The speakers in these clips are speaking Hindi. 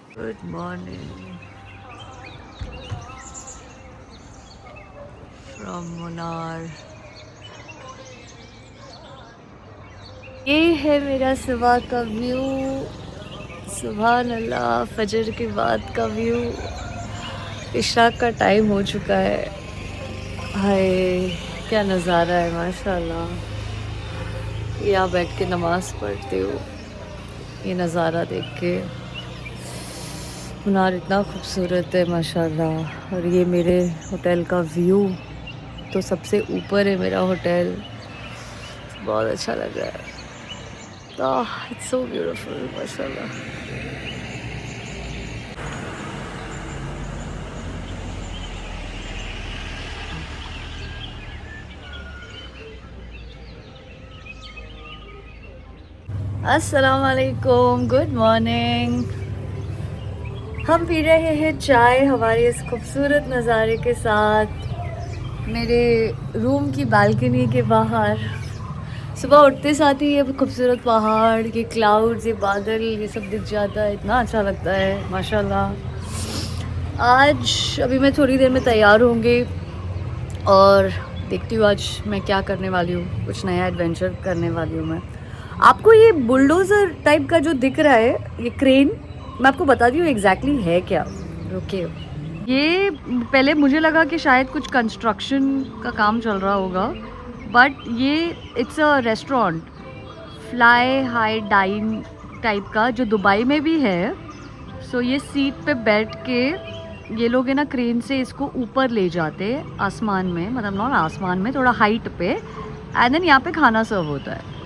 Good morning from Munnar. ये है मेरा सुबह का व्यू। सुभान अल्लाह, फजर के बाद का व्यू। इशा का टाइम हो चुका है। हाय, क्या नज़ारा है माशाल्लाह। यहाँ बैठ के नमाज़ पढ़ती हूँ, ये नज़ारा देख के। मुनार इतना खूबसूरत है माशाल्लाह। और ये मेरे होटल का व्यू, तो सबसे ऊपर है मेरा होटल। बहुत अच्छा लग रहा है। इट्स सो ब्यूटीफुल माशाल्लाह। अस्सलाम वालेकुम, गुड मॉर्निंग। हम पी रहे हैं चाय हमारे इस खूबसूरत नज़ारे के साथ, मेरे रूम की बालकनी के बाहर। सुबह उठते साथ ही ये खूबसूरत पहाड़, ये क्लाउड्स, ये बादल, ये सब दिख जाता है। इतना अच्छा लगता है माशाल्लाह। आज अभी मैं थोड़ी देर में तैयार होंगी और देखती हूँ आज मैं क्या करने वाली हूँ। कुछ नया एडवेंचर करने वाली हूँ मैं। आपको ये बुलडोज़र टाइप का जो दिख रहा है, ये क्रेन, मैं आपको बताती हूँ एग्जैक्टली है क्या। रुकिए। ये पहले मुझे लगा कि शायद कुछ कंस्ट्रक्शन का काम चल रहा होगा, बट ये it's a restaurant, fly high dine type का, जो दुबई में भी है। सो ये सीट पे बैठ के ये लोग है ना, क्रेन से इसको ऊपर ले जाते आसमान में, मतलब नॉट आसमान में, थोड़ा हाइट पे, एंड देन यहाँ पे खाना सर्व होता है।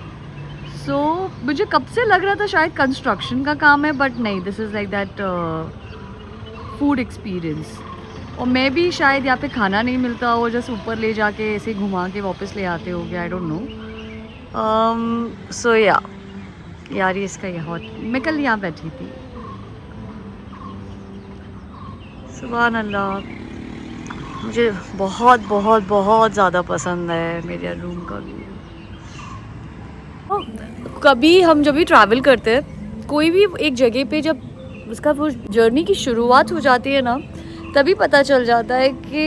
सो मुझे कब से लग रहा था शायद कंस्ट्रक्शन का काम है, बट नहीं, this is like that food experience. और मैं भी शायद यहाँ पे खाना नहीं मिलता हो, जस्ट ऊपर ले जाके ऐसे घुमा के वापस ले आते हो गया, आई डोंट नो। सो यार ये इसका यहाँ, मैं कल यहाँ बैठी थी। सुभान अल्लाह, मुझे बहुत बहुत बहुत ज़्यादा पसंद है मेरे रूम का व्यू। कभी हम जब भी ट्रैवल करते हैं कोई भी एक जगह पे, जब उसका वो जर्नी की शुरुआत हो जाती है ना, तभी पता चल जाता है कि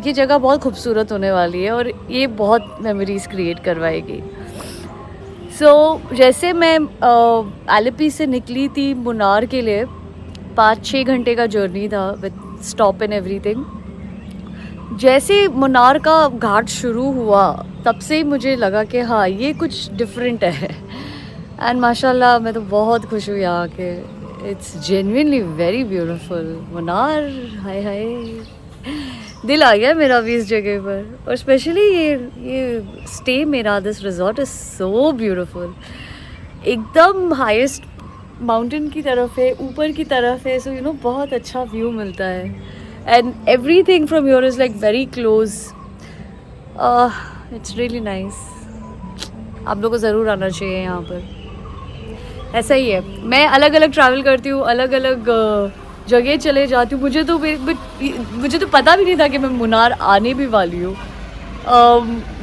ये जगह बहुत खूबसूरत होने वाली है और ये बहुत मेमोरीज क्रिएट करवाएगी। जैसे मैं एलेपी से निकली थी मुनार के लिए, 5-6 घंटे का जर्नी था विद स्टॉप एंड एवरीथिंग। जैसे मुनार का घाट शुरू हुआ तब से ही मुझे लगा कि हाँ, ये कुछ डिफरेंट है। एंड माशाल्लाह मैं तो बहुत खुश हुई यहाँ के। It's genuinely very beautiful Munnar. हाय हाय, दिल आ गया मेरा भी इस जगह पर। और स्पेशली ये स्टे मेरा, this resort is so beautiful. एकदम हाईएस्ट माउंटेन की तरफ है, ऊपर की तरफ है, सो बहुत अच्छा व्यू मिलता है। And everything from your is like very close. It's really nice. आप लोगों को ज़रूर आना चाहिए यहाँ पर। ऐसा ही है, मैं अलग अलग ट्रैवल करती हूँ, अलग अलग जगह चले जाती हूँ। मुझे तो पता भी नहीं था कि मैं मुनार आने भी वाली हूँ।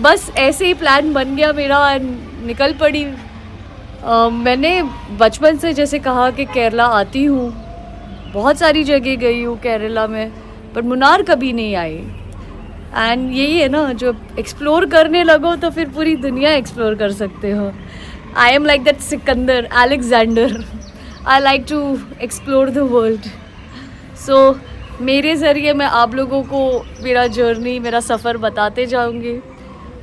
बस ऐसे ही प्लान बन गया मेरा, निकल पड़ी। मैंने बचपन से जैसे कहा कि केरला आती हूँ, बहुत सारी जगह गई हूँ केरला में, पर मुनार कभी नहीं आई। एंड यही है ना, जो एक्सप्लोर करने लगो तो फिर पूरी दुनिया एक्सप्लोर कर सकते हो। I am like that Sikandar, Alexander. I like to explore the world. So मेरे ज़रिए मैं आप लोगों को मेरा जर्नी, मेरा सफ़र बताते जाऊँगी।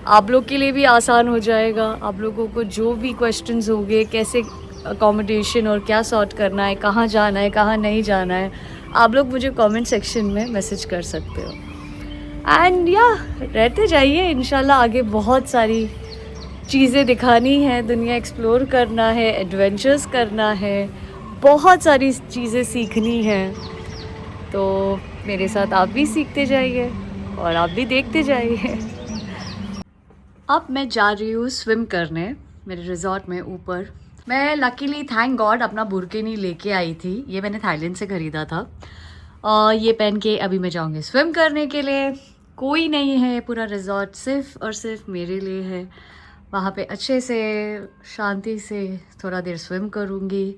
आप लोग के लिए भी आसान हो जाएगा। आप लोगों को जो भी क्वेश्चंस होंगे, कैसे अकोमोडेशन और क्या सॉर्ट करना है, कहाँ जाना है, कहाँ नहीं जाना है, आप लोग मुझे कमेंट सेक्शन में मैसेज कर सकते हो। एंड या रहते जाइए, इंशाल्लाह आगे बहुत सारी चीज़ें दिखानी है, दुनिया एक्सप्लोर करना है, एडवेंचर्स करना है, बहुत सारी चीज़ें सीखनी है। तो मेरे साथ आप भी सीखते जाइए और आप भी देखते जाइए। अब मैं जा रही हूँ स्विम करने मेरे रिजॉर्ट में ऊपर। मैं लकीली, थैंक गॉड, अपना बुर्किनी लेके आई थी। ये मैंने थाईलैंड से ख़रीदा था। और ये पहन के अभी मैं जाऊँगी स्विम करने के लिए। कोई नहीं है, पूरा रिजॉर्ट सिर्फ़ और सिर्फ मेरे लिए है। वहाँ पे अच्छे से शांति से थोड़ा देर स्विम करूँगी,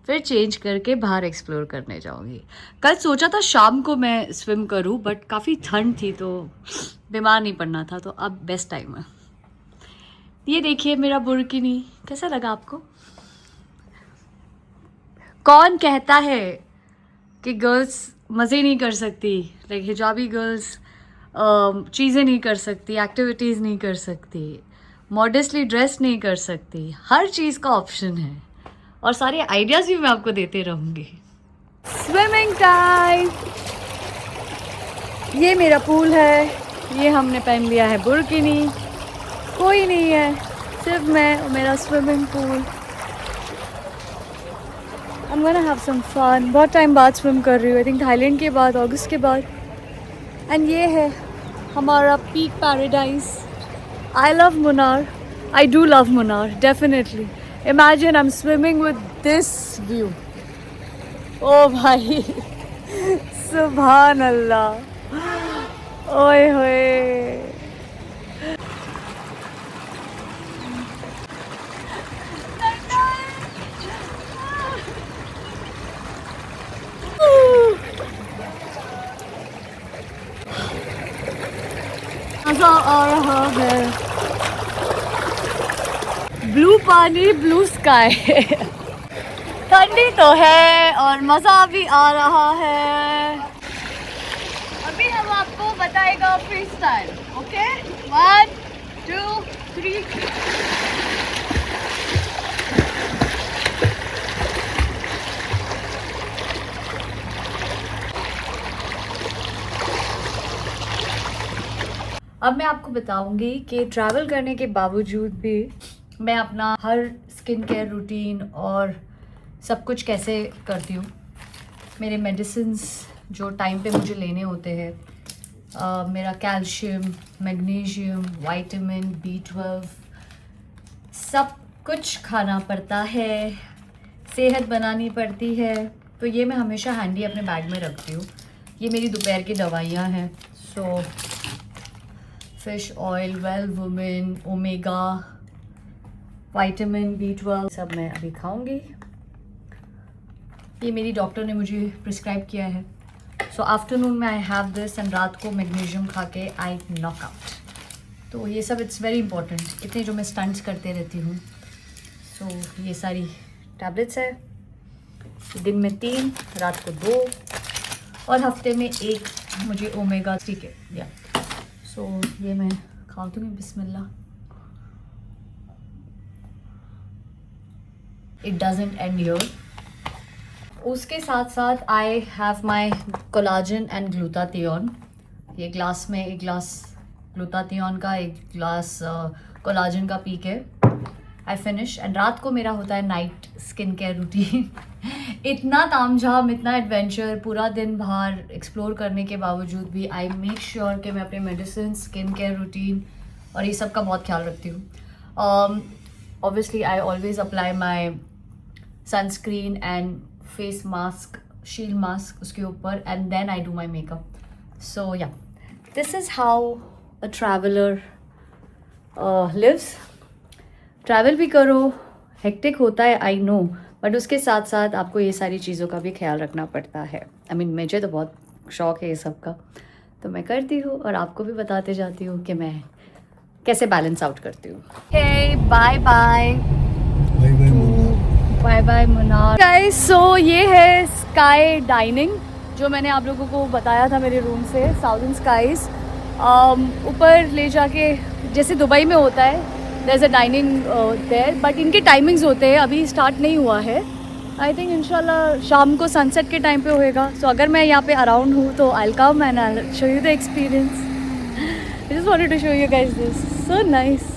फिर चेंज करके बाहर एक्सप्लोर करने जाऊंगी। कल सोचा था शाम को मैं स्विम करूं, बट काफ़ी ठंड थी तो बीमार नहीं पड़ना था, तो अब बेस्ट टाइम है। ये देखिए मेरा बुर्किनी, कैसा लगा आपको? कौन कहता है कि गर्ल्स मज़े नहीं कर सकती, लाइक हिजाबी गर्ल्स चीज़ें नहीं कर सकती, एक्टिविटीज़ नहीं कर सकती, मॉडेस्टली ड्रेस नहीं कर सकती। हर चीज़ का ऑप्शन है और सारे आइडियाज़ भी मैं आपको देते रहूँगी। Swimming time. ये मेरा पूल है, ये हमने पहन लिया है बुर्किनी, कोई नहीं है, सिर्फ मैं और मेरा swimming pool. I'm gonna have some fun। बहुत टाइम बाद स्विम कर रही हूँ, आई थिंक थाईलैंड के बाद, अगस्त के बाद। एंड ये है हमारा peak paradise. I love Munnar, I do love Munnar definitely. Imagine I am swimming with this view. ओ भाई सुभान अल्लाह, ओए होए। मजा आ रहा है, ब्लू पानी ब्लू स्काई ठंडी तो है और मज़ा भी आ रहा है। अभी हम आपको बताएगा फ्री स्टाइल। ओके 1 2 3। अब मैं आपको बताऊंगी कि ट्रैवल करने के बावजूद भी मैं अपना हर स्किन केयर रूटीन और सब कुछ कैसे करती हूँ। मेरे मेडिसिन्स जो टाइम पे मुझे लेने होते हैं, मेरा कैल्शियम, मैग्नीशियम, विटामिन B12 सब कुछ खाना पड़ता है, सेहत बनानी पड़ती है, तो ये मैं हमेशा हैंडी अपने बैग में रखती हूँ। ये मेरी दोपहर की दवाइयाँ हैं। So fish oil, well women, omega, vitamin B12 सब मैं अभी खाऊंगी। ये मेरी डॉक्टर ने मुझे प्रिस्क्राइब किया है। सो आफ्टरनून में आई हैव दिस एंड रात को मैग्नीशियम खा के आई नॉक आउट। तो ये सब इट्स वेरी इंपॉर्टेंट, इतने जो मैं स्टंट्स करते रहती हूँ। सो ये सारी टैबलेट्स है, दिन में 3, रात को 2 और हफ्ते में 1 मुझे ओमेगा 3 के या। सो ये मैं खाती हूँ, बिस्मिल्लाह। It doesn't end here. उसके साथ साथ I have my collagen and glutathione. ये ग्लास में 1 ग्लास ग्लूटाथियोन का, 1 ग्लास कोलाजन का पी के आई फिनिश। एंड रात को मेरा होता है नाइट स्किन केयर रूटीन। इतना तामझाम, इतना एडवेंचर, पूरा दिन बाहर एक्सप्लोर करने के बावजूद भी आई मेक श्योर कि मैं अपने मेडिसिन, स्किन केयर रूटीन और ये सब का बहुत ख्याल रखती हूँ। Obviously I always apply my sunscreen and face mask, shield mask उसके ऊपर, and then I do my makeup. So yeah, this is how a traveller lives. Travel भी करो, हेक्टिक होता है आई नो, बट उसके साथ साथ आपको ये सारी चीज़ों का भी ख्याल रखना पड़ता है। आई मीन मुझे तो बहुत शौक है ये सब का, तो मैं करती हूँ और आपको भी बताते जाती हूँ कि मैं कैसे बैलेंस आउट करती हूँ। Hey bye bye, bye bye Munnar guys. So ये है स्काई डाइनिंग जो मैंने आप लोगों को बताया था मेरे रूम से, साउदर्न स्काईज। ऊपर ले जाके जैसे दुबई में होता है, there is a dining there, but इनके टाइमिंग्स होते हैं, अभी स्टार्ट नहीं हुआ है। आई थिंक इंशाल्लाह शाम को सनसेट के टाइम पे होएगा। सो अगर मैं यहाँ पे अराउंड हूँ तो I will come and I will show you the experience. I just wanted to show you guys this, so nice.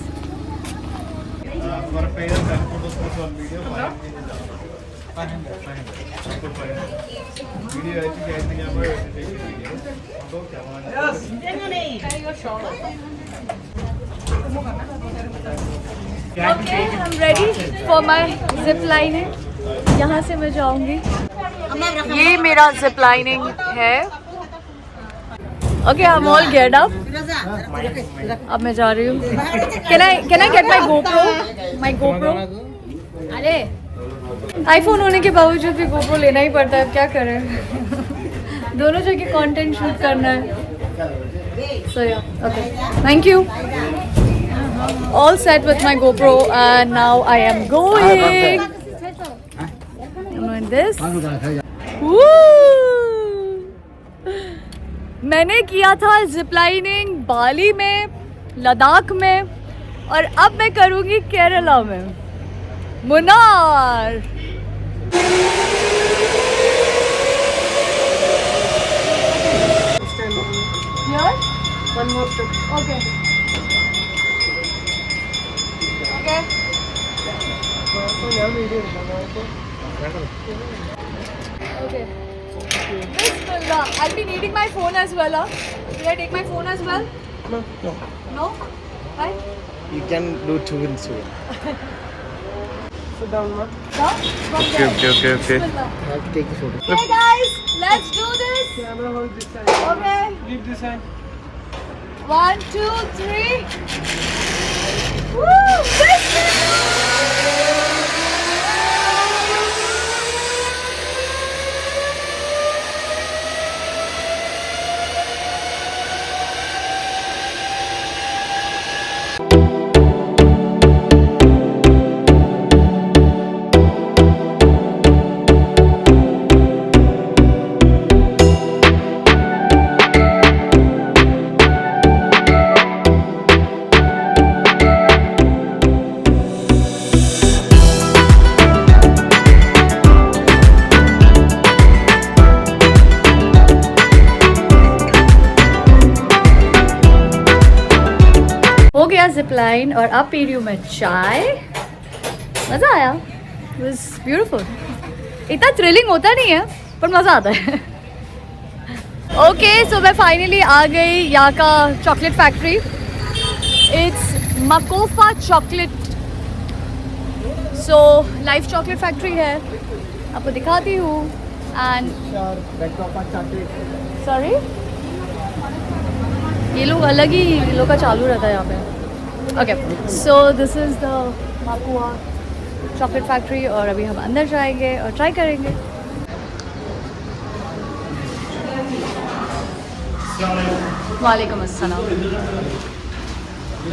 Okay, I am ready for my zip lining. यहाँ से मैं जाऊँगी, ये मेरा जिप लाइनिंग है। Okay, I am all geared up. अब मैं जा रही हूँ। Can I get my GoPro? My GoPro? अरे आईफोन होने के बावजूद भी GoPro लेना ही पड़ता है, क्या करें। दोनों जगह कंटेंट शूट करना है। So yeah, okay. Thank you. All set with my GoPro and now I am going. I'm doing this. Woo! मैंने किया था जिप लाइनिंग बाली में, लद्दाख में, और अब मैं करूँगी केरला में, Munnar. Here? One more step. Okay. Okay. Okay. Bismillah. I'll be needing my phone as well. Will I take my phone as well? No. No? Why? You can do two in two. Sit down, ma. No? Okay. Bismillah. I have to take the photo. Okay guys, let's do this. Camera hold this side. Okay. Leave this side. 1, 2, 3. Woo! Bismillah. हो गया जिप लाइन और अब पी रही हूँ मैं चाय। मज़ा आया, इट वाज ब्यूटीफुल। इतना थ्रिलिंग होता नहीं है पर मज़ा आता है। ओके सो मैं फाइनली आ गई यहाँ का चॉकलेट फैक्ट्री। इट्स मकोफा chocolate. So life chocolate factory है, आपको दिखाती हूँ। एंड सॉरी, ये लोग अलग ही, ये लोग का चालू रहता है यहाँ पे। Okay so this is the माकुआ चॉकलेट फैक्ट्री और अभी हम अंदर जाएंगे और ट्राई करेंगे। वालेकुम अस्सलाम।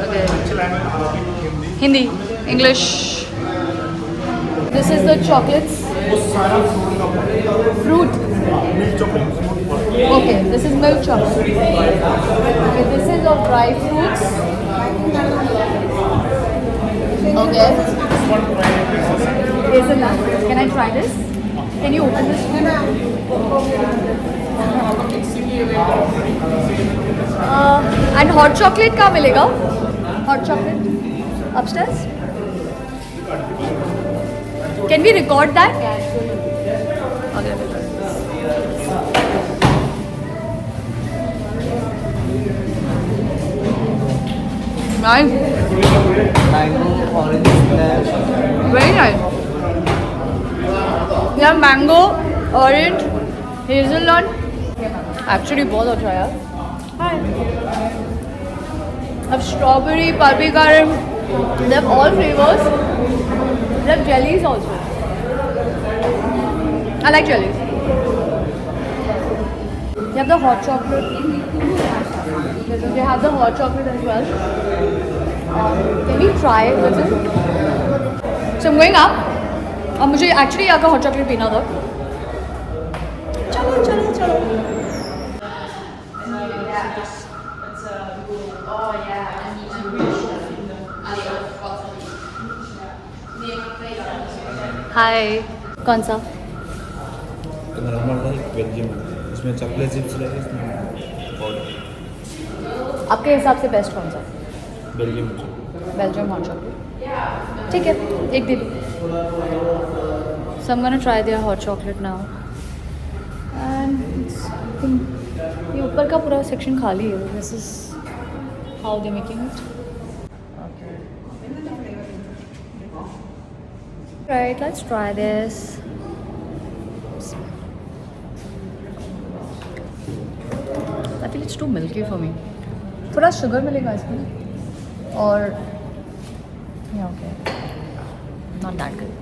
Okay Hindi, English. This is the chocolates fruit. Okay, this is milk chocolate. Okay, this is of dry fruits. Okay. Hazelnut. Can I try this? Can you open this? And hot chocolate कहाँ मिलेगा? Hot chocolate upstairs. Can we record that? Okay. Nice. Mango, orange, splash. Very nice. Yeah, mango, orange, hazelnut. Actually बहुत अच्छा है यार. अब strawberry, paprikaram, they have all flavors. They have jellies also. I like jellies. They have the hot chocolate. They have the hot chocolate as well. Can we try it with it? So I'm going up. अब मुझे actually यहाँ का hot chocolate पीना था. चलो चलो चलो. हाय, कौन सा? नॉर्मल है बेल्जियम, इसमें चॉकलेट चिप्स लगे, इसमें पाउडर। आपके हिसाब से बेस्ट कौन सा? Belgium Belgium hot chocolate. ठीक है, एक दे दो। So I'm gonna try their hot chocolate now. And ये ऊपर का पूरा सेक्शन खाली है. This is how they're making it. Right, let's try this. I feel it's too milky for me. थोड़ा शुगर मिलेगा इसमें और yeah, okay, not that good.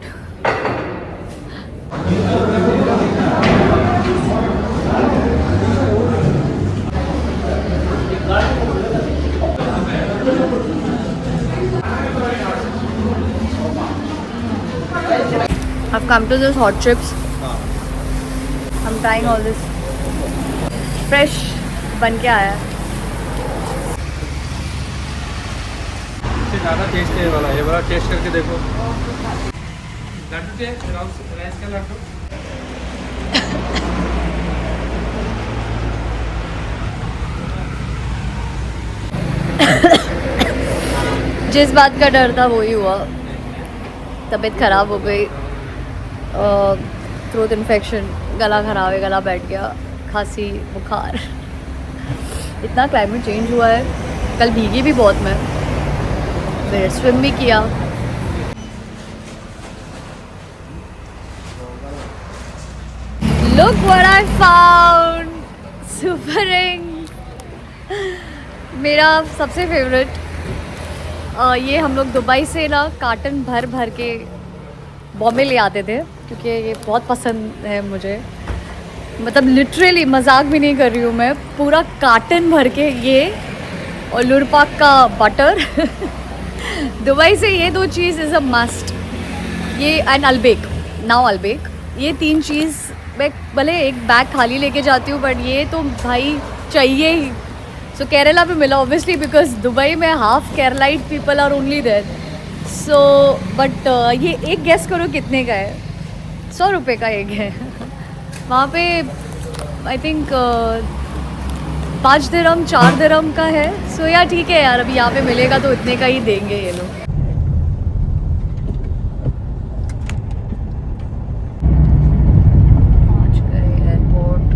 I've come to this hot chips. I'm trying all this. Fresh बन के आया है. इससे ज़्यादा टेस्ट है ये वाला, ये वाला टेस्ट करके देखो. लड्डू टेस्ट, राइस का लड्डू. जिस बात का डर था वही हुआ. तबीयत ख़राब हो गई, थ्रोट इन्फेक्शन, गला ख़राब है, गला बैठ गया, खांसी, बुखार. इतना क्लाइमेट चेंज हुआ है. कल भीगी भी बहुत मैं, फिर स्विम भी किया. Look what I found! Super Ring! मेरा सबसे फेवरेट. ये हम लोग दुबई से ना कार्टन भर भर के बॉम्बे ले आते थे, क्योंकि ये बहुत पसंद है मुझे. मतलब लिटरली मजाक भी नहीं कर रही हूँ मैं, पूरा कार्टन भर के ये और लुरपाक का बटर. दुबई से ये दो चीज़ इज़ अ मस्ट. ये एंड अलबेक, नाउ अलबेक, ये तीन चीज़ मैं भले एक बैग खाली लेके जाती हूँ, बट ये तो भाई चाहिए ही. सो केरला पे मिला ऑब्वियसली, बिकॉज दुबई में half Keralite people are only there. So but ये एक गेस करो कितने का है? 100 रुपये का एक है. वहाँ पे आई थिंक 5 दिरहम 4 दिरहम का है. सो यार ठीक है यार, अभी यहाँ पे मिलेगा तो इतने का ही देंगे ये लोग. पहुँच गए airport.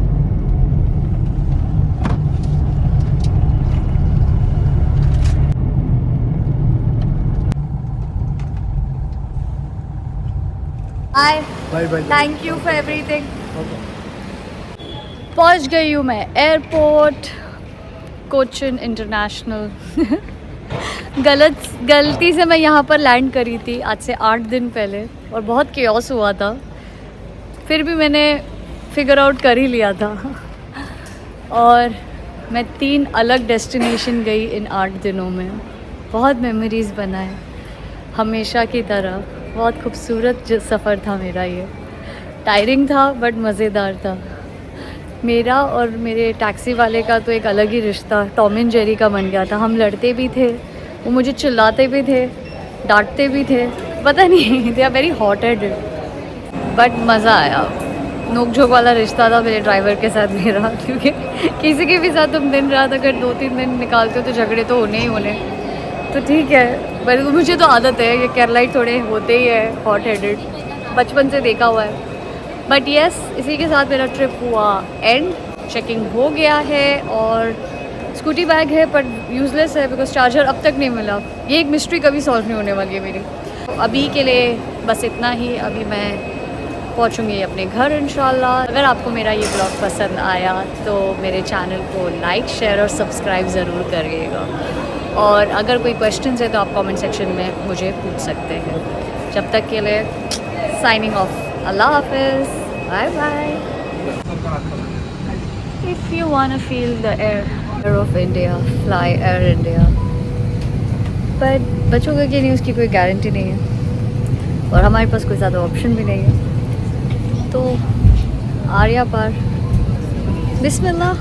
Hi, bye. Thank you for everything. पहुंच गई हूँ मैं एयरपोर्ट, कोचिन इंटरनेशनल. गलती से मैं यहाँ पर लैंड करी थी आज से 8 दिन पहले, और बहुत केओस हुआ था. फिर भी मैंने फिगर आउट कर ही लिया था. और मैं 3 अलग डेस्टिनेशन गई इन 8 दिनों में. बहुत मेमोरीज़ बनाए हमेशा की तरह. बहुत खूबसूरत सफ़र था मेरा ये. टायरिंग था बट मज़ेदार था. मेरा और मेरे टैक्सी वाले का तो एक अलग ही रिश्ता टॉम एंड जेरी का बन गया था. हम लड़ते भी थे, वो मुझे चिल्लाते भी थे, डांटते भी थे, पता नहीं. They are very hot headed, but मज़ा आया. नोक झोंक वाला रिश्ता था मेरे ड्राइवर के साथ मेरा, क्योंकि किसी के भी साथ तुम दिन रात अगर 2-3 दिन निकालते हो तो झगड़े तो होने ही होने. तो ठीक है, पर मुझे तो आदत है, ये केरलाइट थोड़े होते ही है हॉट हेडेड, बचपन से देखा हुआ है. बट येस, इसी के साथ मेरा ट्रिप हुआ एंड. चेकिंग हो गया है और स्कूटी बैग है पर यूज़लेस है, बिकॉज चार्जर अब तक नहीं मिला. ये एक मिस्ट्री कभी सॉल्व नहीं होने वाली है मेरी. तो अभी के लिए बस इतना ही. अभी मैं पहुंचूंगी अपने घर इंशाल्लाह. अगर आपको मेरा ये ब्लॉग पसंद आया तो मेरे चैनल को लाइक, शेयर और सब्सक्राइब ज़रूर करिएगा. और अगर कोई क्वेश्चंस है तो आप कमेंट सेक्शन में मुझे पूछ सकते हैं. जब तक के लिए signing off. Allah Hafiz. Bye bye. If you wanna feel the air of India, fly Air India. But बचोगे कि नहीं उसकी कोई गारंटी नहीं है, और हमारे पास कोई ज़्यादा ऑप्शन भी नहीं है. तो आर्या पार, बिस्मिल्लाह.